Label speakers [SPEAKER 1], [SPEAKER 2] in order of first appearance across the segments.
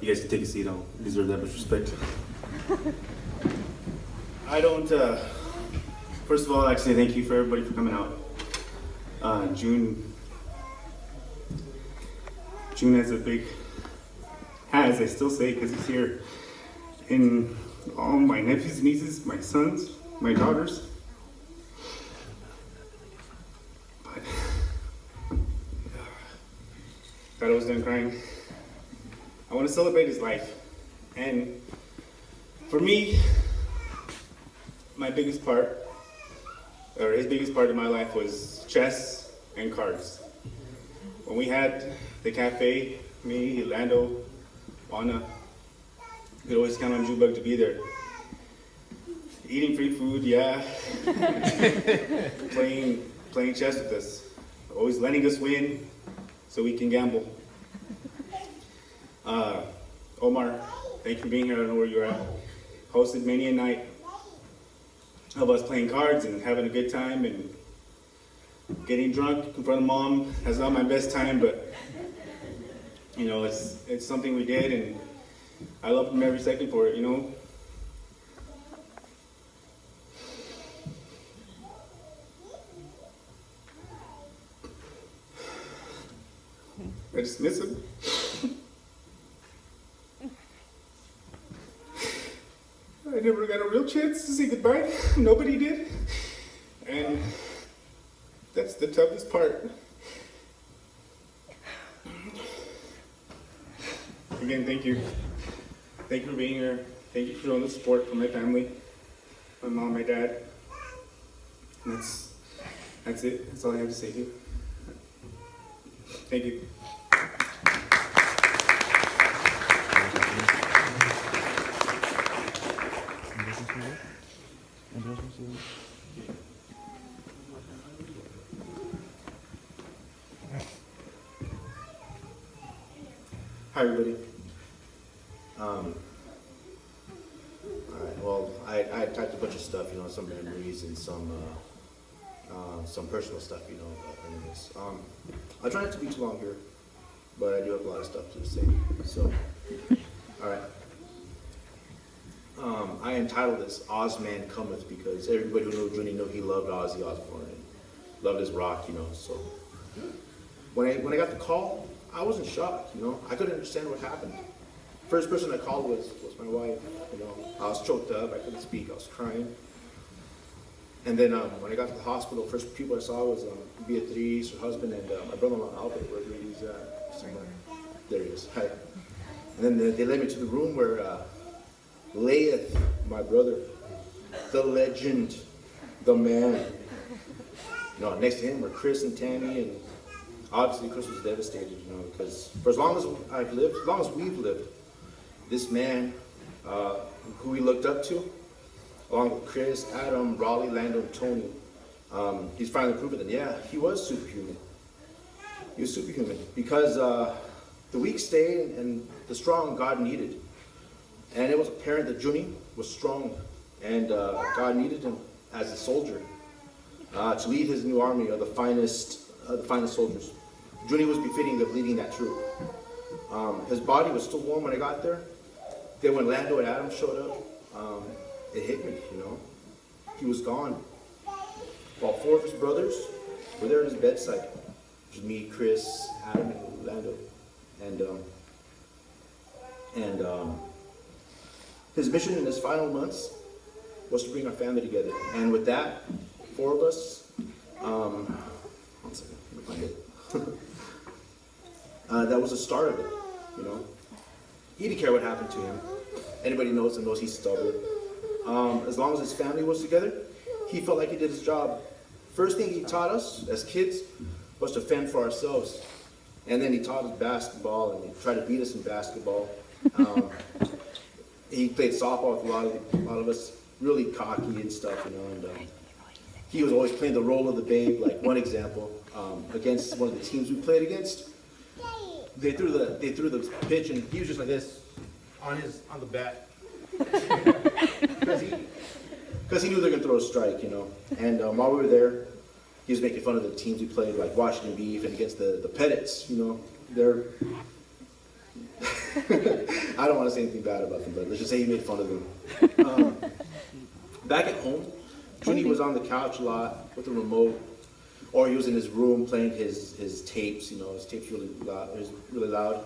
[SPEAKER 1] You guys can take a seat. I don't deserve that much respect. I don't, first of all, I'd like to say thank you for everybody for coming out. June has, I still say, because he's here, and all my nephews, nieces, my sons, my daughters. But, thought I was done crying. I want to celebrate his life, and for me, my biggest part, or his biggest part of my life was chess and cards. When we had the cafe, me, Lando, Anna, we could always count on Jubug to be there. Eating free food, yeah. playing chess with us. Always letting us win so we can gamble. Omar, thank you for being here. I don't know where you're at. Hosted many a night of us playing cards and having a good time and getting drunk in front of mom. That's not my best time, but you know, it's something we did, and I love him every second for it, you know. I just miss him. I never got a real chance to say goodbye. Nobody did. And that's the toughest part. Again, thank you. Thank you for being here. Thank you for all the support from my family, my mom, my dad. And that's it. That's all I have to say to you. Thank you. Hi, everybody. All right. Well, I typed a bunch of stuff, you know, some memories and some personal stuff, you know. Anyways, I'll try not to be too long here, but I do have a lot of stuff to say. So, all right. I entitled this "Ozman Cometh" because everybody who knows Junie know he loved Ozzy Osbourne and loved his rock, you know. So, when I got the call, I wasn't shocked, you know. I couldn't understand what happened. First person I called was my wife, you know. I was choked up, I couldn't speak, I was crying. And then when I got to the hospital, first people I saw was Beatriz, her husband, and my brother-in-law Albert, where he's somewhere. There he is, hi. And then they led me to the room where layeth my brother, the legend, the man. You know, next to him were Chris and Tammy, and obviously Chris was devastated, you know, because for as long as I've lived, as long as we've lived, this man who we looked up to, along with Chris, Adam, Raleigh, Lando, and Tony, he's finally proven that, yeah, he was superhuman. He was superhuman because the weak stayed and the strong God needed. And it was apparent that Junie was strong, and God needed him as a soldier to lead his new army of the finest soldiers. Junie was befitting of leading that troop. His body was still warm when I got there. Then when Lando and Adam showed up, it hit me, you know. He was gone. While four of his brothers were there at his bedside. Just me, Chris, Adam, and Lando. And his mission in his final months was to bring our family together. And with that, four of us, one second, let me find it. That was the start of it, you know. He didn't care what happened to him. Anybody knows him knows he's stubborn. As long as his family was together, he felt like he did his job. First thing he taught us as kids was to fend for ourselves. And then he taught us basketball, and he tried to beat us in basketball. He played softball with a lot of us, really cocky and stuff, you know. And he was always playing the role of the babe. Like one example, against one of the teams we played against, they threw the pitch, and he was just like this on the bat, because he knew they were gonna throw a strike, you know. And while we were there, he was making fun of the teams we played, like Washington Beef and against the Pettits, you know. I don't want to say anything bad about them, but let's just say he made fun of them. Back at home, Junie was on the couch a lot with the remote, or he was in his room playing his tapes. You know, his tapes really loud,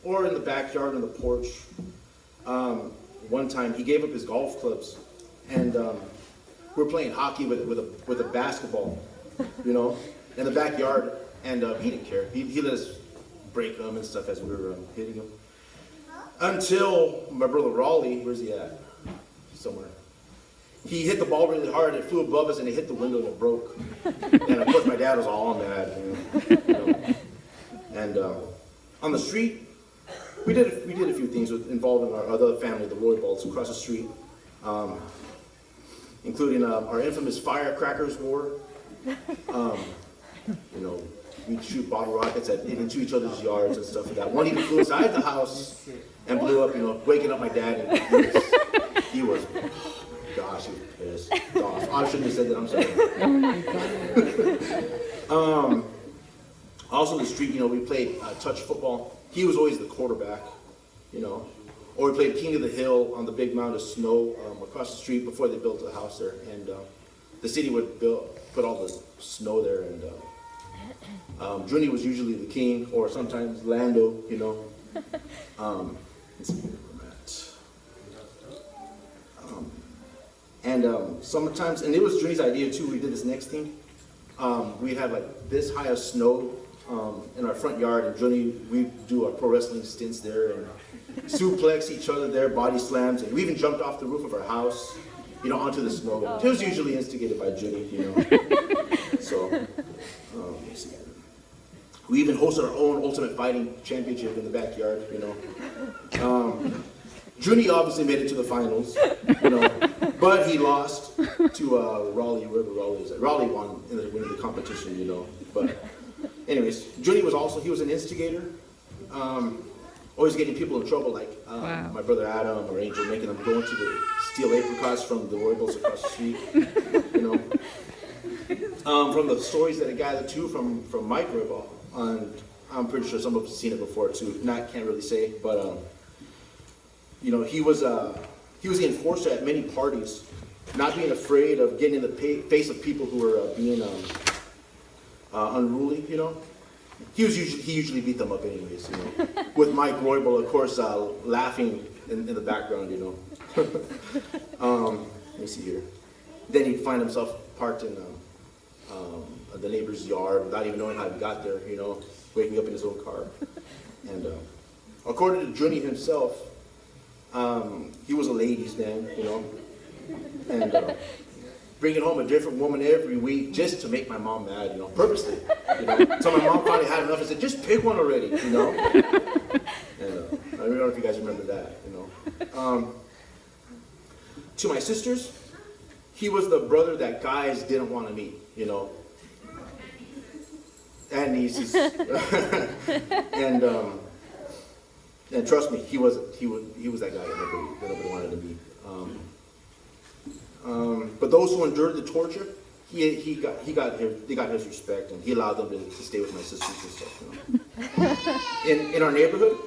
[SPEAKER 1] or in the backyard on the porch. One time, he gave up his golf clubs, and we were playing hockey with a basketball, you know, in the backyard, and he didn't care. He let us break them and stuff as we were hitting him. Until my brother Raleigh, where's he at? Somewhere. He hit the ball really hard, it flew above us, and it hit the window and it broke. And of course my dad was all mad. You know. And on the street, we did a few things involving our other family, the Royballs, across the street. Including our infamous firecrackers war. You know, we'd shoot bottle rockets into each other's yards and stuff like that. One even flew inside the house and blew up, you know, waking up my dad. And he was gosh, he was pissed off. I shouldn't have said that, I'm sorry.
[SPEAKER 2] Oh my God.
[SPEAKER 1] Also in the street, you know, we played touch football. He was always the quarterback, you know. Or we played King of the Hill on the big mound of snow across the street before they built the house there. And the city would put all the snow there. And Junie was usually the king, or sometimes Lando, you know. Let's see where I'm at. Sometimes, and it was Junie's idea too, we did this next thing. We had like this high of snow in our front yard, and Junie, we do our pro wrestling stints there, and suplex each other there, body slams, and we even jumped off the roof of our house, you know, onto the snow. It was usually instigated by Junie, you know. So, let's see. We even hosted our own Ultimate Fighting Championship in the backyard, you know. Junie obviously made it to the finals, you know, but he lost to Raleigh, wherever Raleigh is at. Raleigh won in the competition, you know. But anyways, Junie was an instigator. Always getting people in trouble, like
[SPEAKER 2] Wow.
[SPEAKER 1] my brother Adam or Angel, making them go into the steal apricots from the Royals across the street, you know. From the stories that I gathered too from Mike Roybal, and I'm pretty sure some of us have seen it before too. Can't really say, but you know, he was the enforcer at many parties, not being afraid of getting in the face of people who were being unruly, you know. He usually beat them up anyways, you know. With Mike Roybal, of course, laughing in the background, you know. Let me see here. Then he'd find himself parked in the neighbor's yard without even knowing how he got there, you know, waking up in his own car. And according to Junie himself, he was a ladies' man, you know, and bringing home a different woman every week just to make my mom mad, you know, purposely, you know. So my mom finally had enough and said, just pick one already, you know. And I don't know if you guys remember that, you know. To my sisters, he was the brother that guys didn't want to meet, you know. And nieces. And trust me, he was that guy that nobody wanted to meet. But those who endured the torture, they got his respect, and he allowed them to stay with my sisters and stuff. You know? In our neighborhood,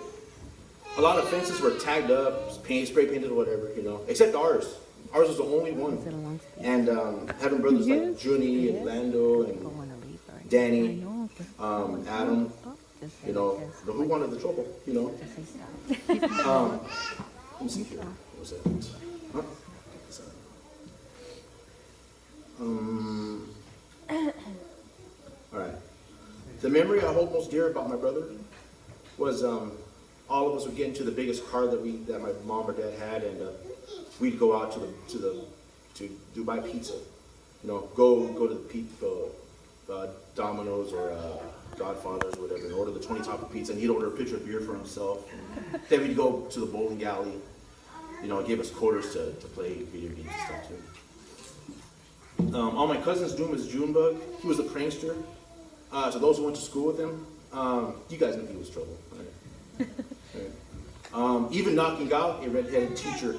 [SPEAKER 1] a lot of fences were tagged up, spray painted, or whatever, you know, except ours. Ours was the only one. And having brothers like Junie and Lando and Danny, Adam, you know, who wanted the trouble, you know. Let me see here. What was that? Huh? All right. The memory I hold most dear about my brother was all of us would get into the biggest car that my mom or dad had, and we'd go out to buy pizza. You know, go to the Domino's or Godfather's or whatever, and order the 20-top of pizza, and he'd order a pitcher of beer for himself. And then we'd go to the bowling alley. You know, gave us quarters to play video games and stuff too. All my cousins knew him as Junebug. He was a prankster. To those who went to school with him, you guys knew he was trouble. Right? Right. Even knocking out a redheaded teacher.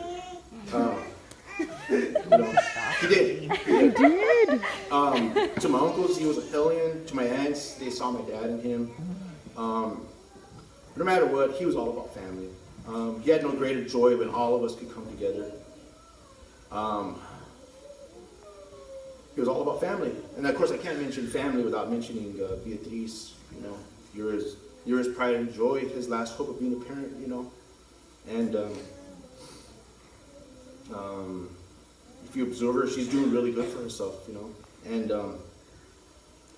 [SPEAKER 1] You know, he did.
[SPEAKER 2] He did.
[SPEAKER 1] To my uncles, he was a hellion. To my aunts, they saw my dad in him. No no matter what, he was all about family. He had no greater joy when all of us could come together. He was all about family. And of course, I can't mention family without mentioning Beatriz. You know, you're his pride and joy, his last hope of being a parent, you know. And if you observe her, she's doing really good for herself, you know. And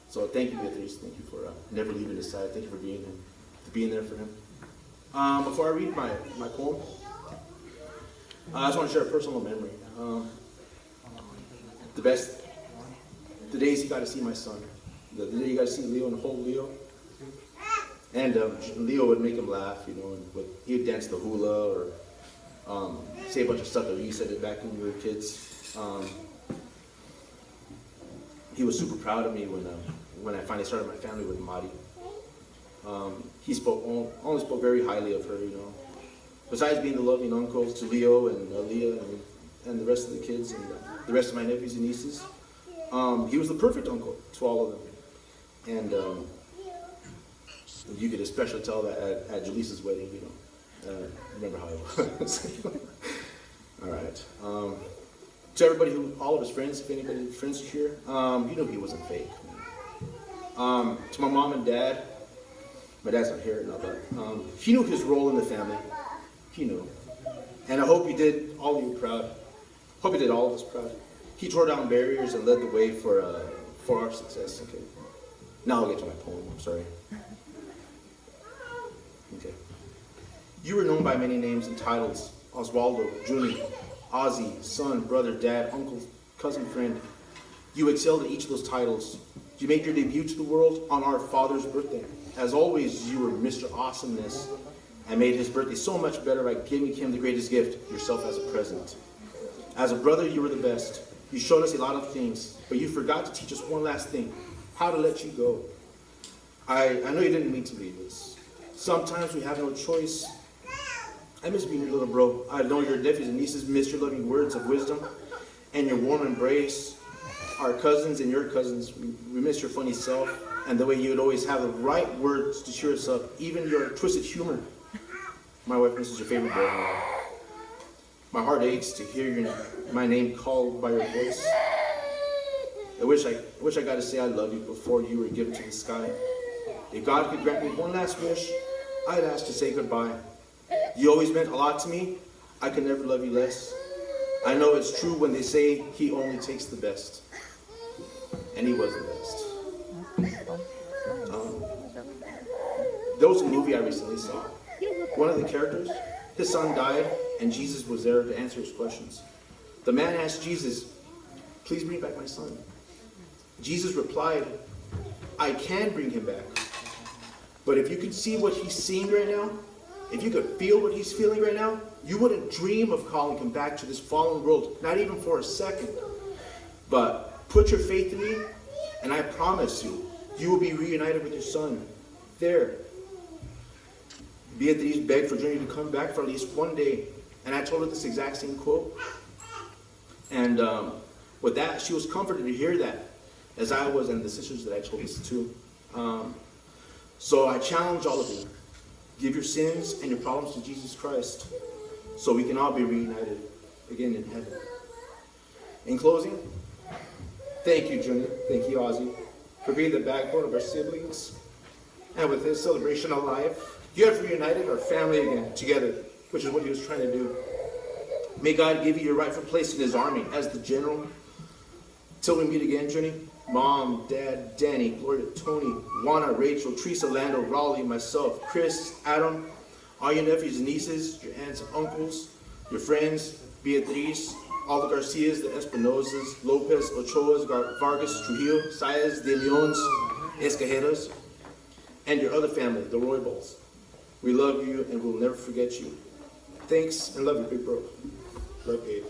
[SPEAKER 1] so thank you, Beatriz. Thank you for never leaving his side. Thank you for being there for him. Before I read my poem, I just want to share a personal memory. The days he got to see my son, the day he got to see Leo and hold Leo, and Leo would make him laugh, you know, and he would dance the hula or say a bunch of stuff that he said it back when we were kids. He was super proud of me when I finally started my family with Mari. He only spoke very highly of her, you know. Besides being the loving uncle to Leo and Leah and the rest of the kids and the rest of my nephews and nieces, he was the perfect uncle to all of them. And you could especially tell that at Jaleesa's wedding, you know. Remember how it was. All right. To everybody all of his friends, if anybody's friends are here, you know he wasn't fake. To my mom and dad, my dad's not here now, but he knew his role in the family. He knew. And I hope he did all of you proud. Hope he did all of us proud. He tore down barriers and led the way for our success. Okay. Now I'll get to my poem. I'm sorry. Okay. You were known by many names and titles: Oswaldo, Junie, Ozzy, son, brother, dad, uncle, cousin, friend. You excelled at each of those titles. You made your debut to the world on our father's birthday. As always, you were Mr. Awesomeness and made his birthday so much better by giving him the greatest gift, yourself as a present. As a brother, you were the best. You showed us a lot of things, but you forgot to teach us one last thing: how to let you go. I know you didn't mean to leave us. Sometimes we have no choice. I miss being your little bro. I know your nephews and nieces miss your loving words of wisdom and your warm embrace. Our cousins and your cousins, we miss your funny self and the way you would always have the right words to cheer us up, even your twisted humor. My wife misses your favorite boy. My heart aches to hear my name called by your voice. I wish I got to say I love you before you were given to the sky. If God could grant me one last wish, I'd ask to say goodbye. You always meant a lot to me. I could never love you less. I know it's true when they say he only takes the best. And he was the best. There was a movie I recently saw. One of the characters, his son died, and Jesus was there to answer his questions. The man asked Jesus, "Please bring back my son." Jesus replied, "I can bring him back. But if you could see what he's seeing right now, if you could feel what he's feeling right now, you wouldn't dream of calling him back to this fallen world, not even for a second. But put your faith in me, and I promise you, you will be reunited with your son there." Beatriz begged for Junie to come back for at least one day, and I told her this exact same quote. And with that, she was comforted to hear that, as I was, and the sisters that I told this to. So I challenge all of you: give your sins and your problems to Jesus Christ, so we can all be reunited again in heaven. In closing, thank you, Junie, thank you, Ozzy, for being the backbone of our siblings. And with this celebration of life, you have reunited our family again together, which is what he was trying to do. May God give you your rightful place in his army as the general. Till we meet again, Junie, Mom, Dad, Danny, Gloria, Tony, Juana, Rachel, Teresa, Lando, Raleigh, myself, Chris, Adam, all your nephews and nieces, your aunts and uncles, your friends, Beatriz, all the Garcias, the Espinosas, Lopez, Ochoas, Vargas, Trujillo, Saez, De Leons, Escajeras, and your other family, the Roybals. We love you and we'll never forget you. Thanks and love you, big bro. Love, Gabe.